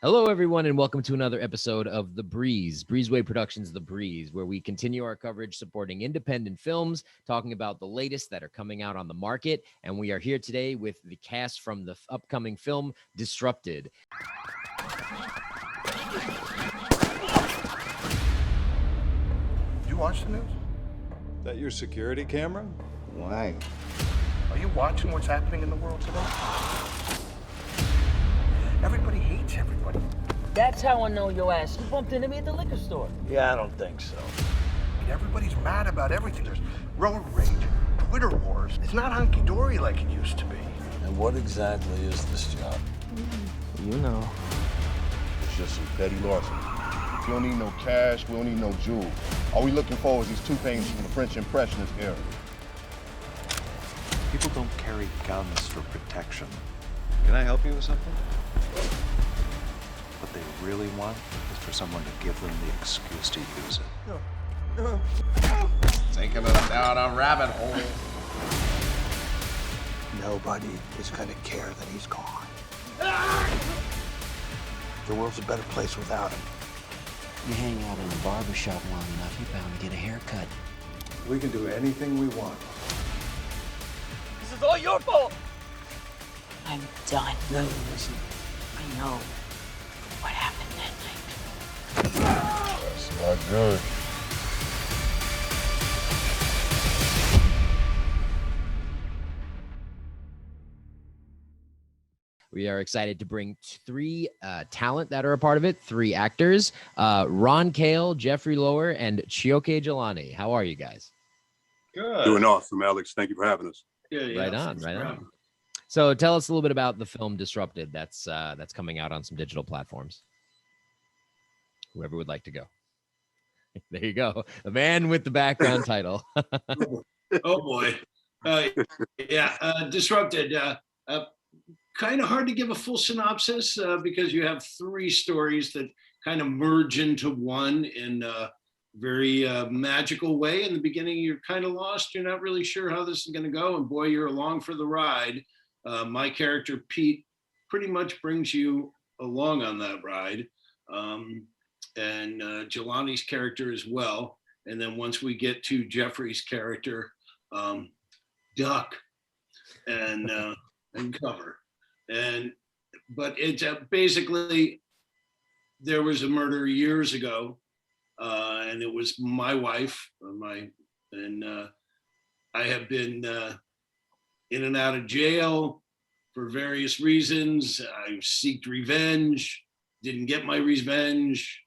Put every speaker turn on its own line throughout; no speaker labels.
Hello, everyone, and welcome to another episode of The Breeze, Breezeway Productions' The Breeze, where we continue our coverage supporting independent films, talking about the latest that are coming out on the market. And we are here today with the cast from the upcoming film Disrupted.
Did you watch the news?
Is that your security camera?
Why?
Are you watching what's happening in the world today? Everybody hates everybody.
That's how I know your ass. You bumped into me at the liquor store.
Yeah, I don't think so.
Everybody's mad about everything. There's road rage, Twitter wars. It's not hunky-dory like it used to be.
And what exactly is this job?
You know.
It's just some petty larceny. We don't need no cash, we don't need no jewels. All we looking for is these two things from the French Impressionist era.
People don't carry guns for protection.
Can I help you with something?
What they really want is for someone to give them the excuse to use it.
Taking us down a rabbit hole.
Nobody is gonna care that he's gone. The world's a better place without him.
You hang out in a barbershop long enough, you're bound to get a haircut.
We can do anything we want.
This is all your fault!
I'm done.
No, listen.
I know what happened that night.
That's not good.
We are excited to bring three talent that are a part of it, three actors, Ron Kaell, Geoffrey Lower, and Chioke Jelani. How are you guys?
Good.
Doing awesome, Alex. Thank you for having us.
Yeah,
Right on. So tell us a little bit about the film Disrupted that's coming out on some digital platforms. Whoever would like to go. There you go. The man with the background title.
Oh boy. Disrupted. Kind of hard to give a full synopsis because you have three stories that kind of merge into one in a very magical way. In the beginning, you're kind of lost. You're not really sure how this is going to go. And boy, you're along for the ride. My character, Pete, pretty much brings you along on that ride. And Jelani's character as well. And then once we get to Geoffrey's character, duck and cover. But it's basically, there was a murder years ago, and it was my wife, I have been in and out of jail for various reasons. I seeked revenge, didn't get my revenge,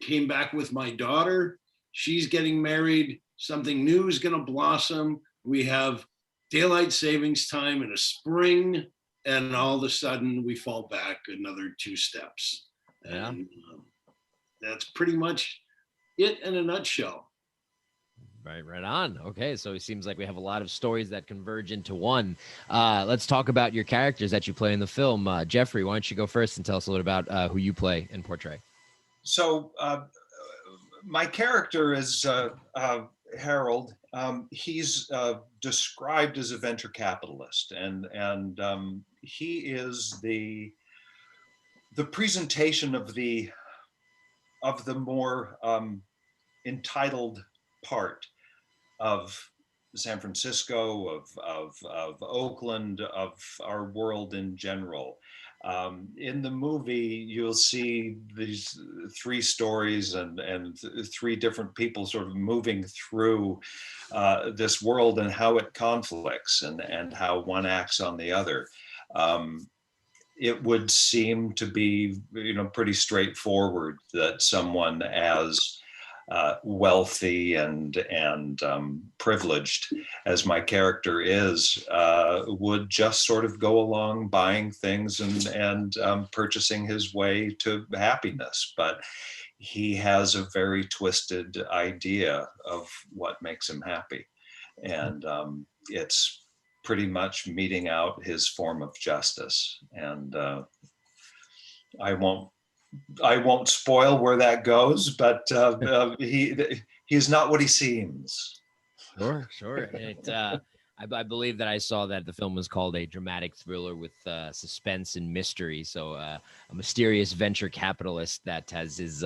came back with my daughter. She's getting married. Something new is going to blossom. We have daylight savings time in a spring, and all of a sudden we fall back another 2 steps.
Yeah.
And that's pretty much it in a nutshell.
Right on. Okay, so it seems like we have a lot of stories that converge into one. Let's talk about your characters that you play in the film. Geoffrey, why don't you go first and tell us a little about who you play and portray?
So my character is Harold. He's described as a venture capitalist, and he is the presentation of the more entitled part of San Francisco, of Oakland, of our world in general. In the movie, you'll see these 3 stories and 3 different people sort of moving through this world and how it conflicts and how one acts on the other. It would seem to be, pretty straightforward that someone as wealthy and privileged as my character is would just sort of go along buying things and purchasing his way to happiness. But he has a very twisted idea of what makes him happy. And it's pretty much meting out his form of justice. And I won't spoil where that goes, but he's not what he seems.
Sure. I believe that I saw that the film was called a dramatic thriller with suspense and mystery. So a mysterious venture capitalist that has his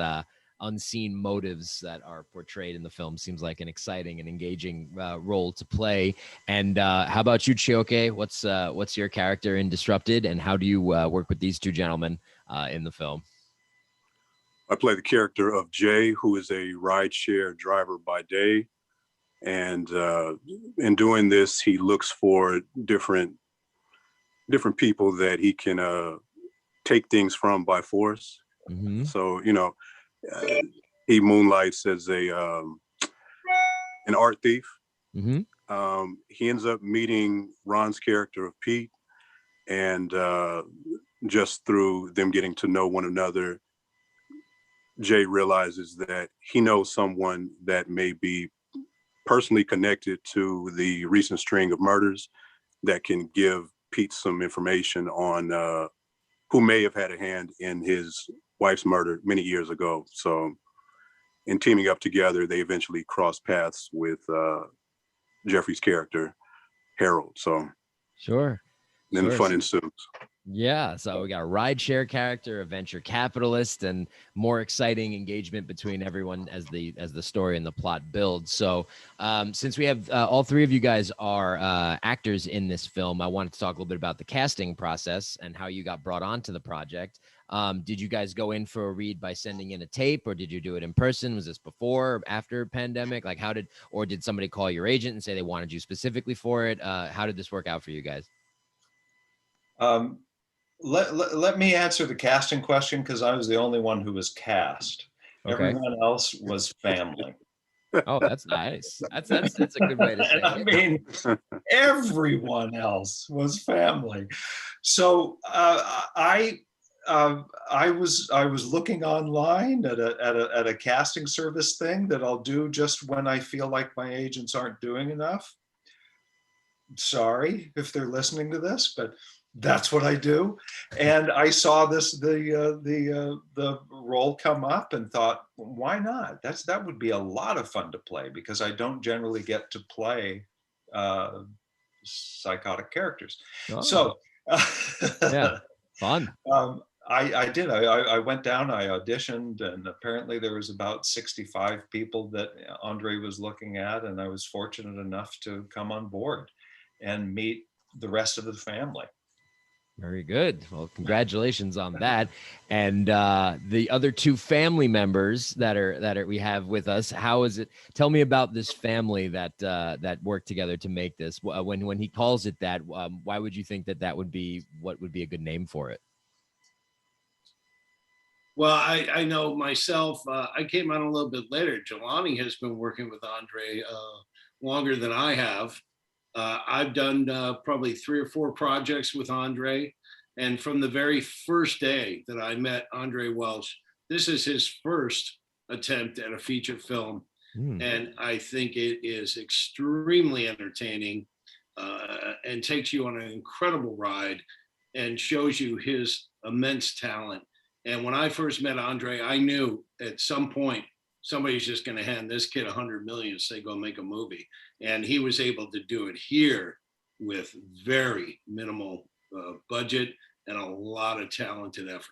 unseen motives that are portrayed in the film. Seems like an exciting and engaging role to play. And how about you, Chioke? What's your character in Disrupted, and how do you work with these two gentlemen in the film?
I play the character of Jay, who is a rideshare driver by day. And in doing this, he looks for different people that he can take things from by force.
Mm-hmm.
So, he moonlights as an art thief.
Mm-hmm.
He ends up meeting Ron's character of Pete, and just through them getting to know one another, Jay realizes that he knows someone that may be personally connected to the recent string of murders that can give Pete some information on who may have had a hand in his wife's murder many years ago. So in teaming up together, they eventually cross paths with Geoffrey's character, Harold. So
sure.
Then the fun ensues.
Yeah, so we got a rideshare character, a venture capitalist, and more exciting engagement between everyone as the story and the plot builds. So since we have all three of you guys are actors in this film, I wanted to talk a little bit about the casting process and how you got brought onto the project. Did you guys go in for a read by sending in a tape, or did you do it in person? Was this before or after pandemic? Like did somebody call your agent and say they wanted you specifically for it? How did this work out for you guys?
Let me answer the casting question, because I was the only one who was cast.
Okay.
Everyone else was family.
Oh, that's nice. That's a good way to say it.
I mean, everyone else was family. So I was looking online at a casting service thing that I'll do just when I feel like my agents aren't doing enough. Sorry if they're listening to this, but that's what I do. And I saw the role come up and thought, why not? That would be a lot of fun to play, because I don't generally get to play psychotic characters.
Oh.
So
yeah, fun.
I did. I went down, I auditioned, and apparently there was about 65 people that Andre was looking at, and I was fortunate enough to come on board and meet the rest of the family.
Very good. Well, congratulations on that. And the other two family members that we have with us, how is it? Tell me about this family that worked together to make this. When he calls it that, why would you think that would be what would be a good name for it?
Well, I know myself, I came on a little bit later. Jelani has been working with Andre longer than I have. I've done probably 3 or 4 projects with Andre. And from the very first day that I met Andre Welsh, this is his first attempt at a feature film. And I think it is extremely entertaining and takes you on an incredible ride and shows you his immense talent. And when I first met Andre, I knew at some point somebody's just going to hand this kid $100 million and say, go make a movie. And he was able to do it here with very minimal budget and a lot of talented effort.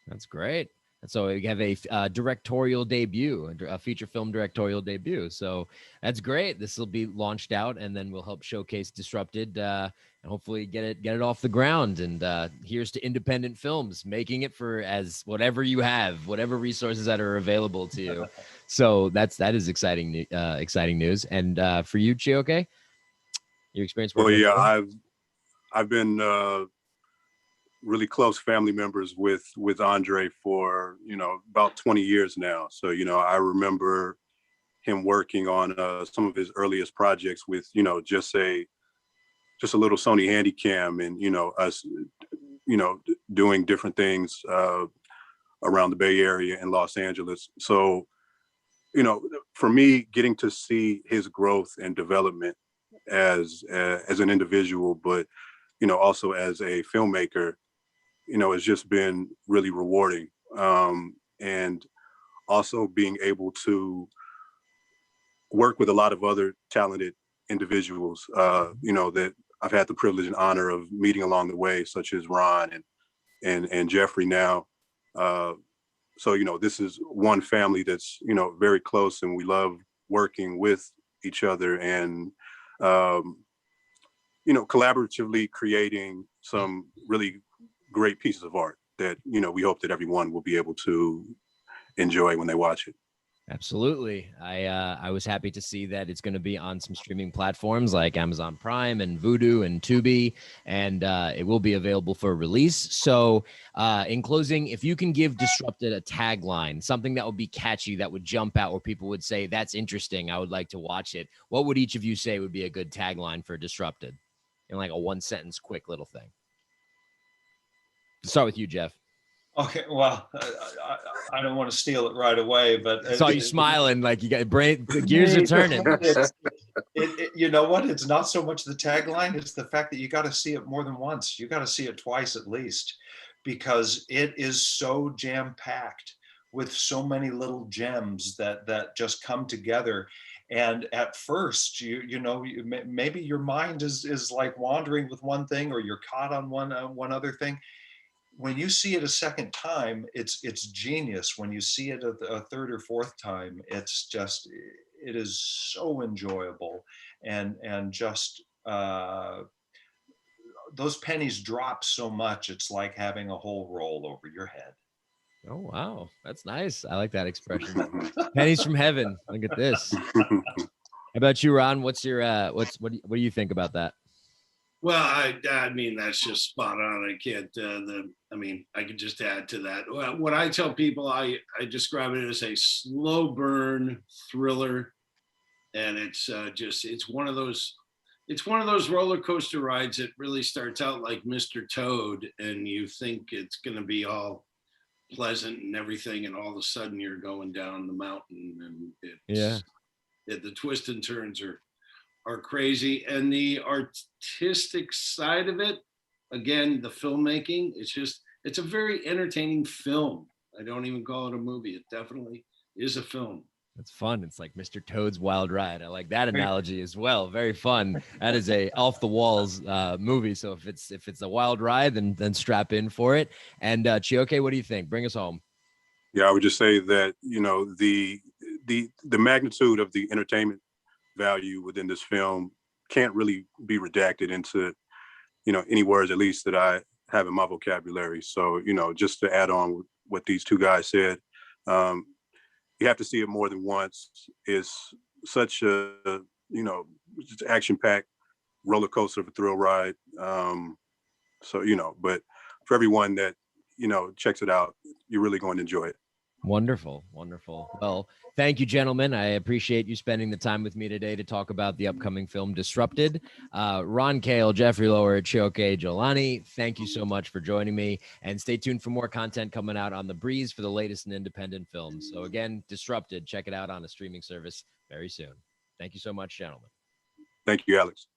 That's great. So you have a directorial debut, a feature film directorial debut. So that's great. This will be launched out, and then we'll help showcase Disrupted and hopefully get it off the ground. And here's to independent films, making it for as whatever you have, whatever resources that are available to you. So that is exciting news. And for you, Chioke, your experience.
Well, yeah, I've been really close family members with Andre for, about 20 years now. So, I remember him working on some of his earliest projects with, just a little Sony Handycam, and, us, doing different things around the Bay Area and Los Angeles. So, for me, getting to see his growth and development as an individual, but, also as a filmmaker, it's just been really rewarding. And also being able to work with a lot of other talented individuals, that I've had the privilege and honor of meeting along the way, such as Ron and Geoffrey now. So, this is one family that's, very close, and we love working with each other and, collaboratively creating some really great pieces of art that, we hope that everyone will be able to enjoy when they watch it.
Absolutely. I was happy to see that it's going to be on some streaming platforms like Amazon Prime and Vudu and Tubi, and it will be available for release. So in closing, if you can give Disrupted a tagline, something that would be catchy, that would jump out where people would say, that's interesting, I would like to watch it, what would each of you say would be a good tagline for Disrupted? In like a one sentence, quick little thing. Start with you, Jeff.
Okay, well, I don't want to steal it right away, but
I saw you smiling like you got brain. The gears are turning.
You know what? It's not so much the tagline; it's the fact that you got to see it more than once. You got to see it twice at least, because it is so jam packed with so many little gems that just come together. And at first, maybe your mind is like wandering with one thing, or you're caught on one other thing. When you see it a second time, it's genius. When you see it a third or fourth time, it is so enjoyable, and just those pennies drop so much. It's like having a whole roll over your head.
Oh wow, that's nice. I like that expression. Pennies from heaven. Look at this. How about you, Ron? What's your what do you think about that?
Well, I mean, that's just spot on. I can't, I could just add to that. Well, what I tell people, I describe it as a slow burn thriller. And it's one of those roller coaster rides that really starts out like Mr. Toad, and you think it's going to be all pleasant and everything. And all of a sudden you're going down the mountain, and the twists and turns are crazy. And the artistic side of it, again, the filmmaking, it's a very entertaining film. I don't even call it a movie. It definitely is a film.
It's fun. It's like Mr. Toad's Wild Ride. I like that analogy as well. Very fun. That is a off the walls movie. So if it's a wild ride, then strap in for it. And Chioke, what do you think? Bring us home.
Yeah, I would just say that, the magnitude of the entertainment value within this film can't really be redacted into, any words, at least that I have in my vocabulary. So, just to add on with what these two guys said, you have to see it more than once. It's such a, just action-packed roller coaster of a thrill ride. But for everyone that, checks it out, you're really going to enjoy it.
Wonderful. Wonderful. Well, thank you, gentlemen. I appreciate you spending the time with me today to talk about the upcoming film Disrupted. Ron, Kaell, Geoffrey Lower, Chioke, Jelani, thank you so much for joining me. And stay tuned for more content coming out on The Breeze for the latest in independent films. So again, Disrupted, check it out on a streaming service very soon. Thank you so much, gentlemen.
Thank you, Alex.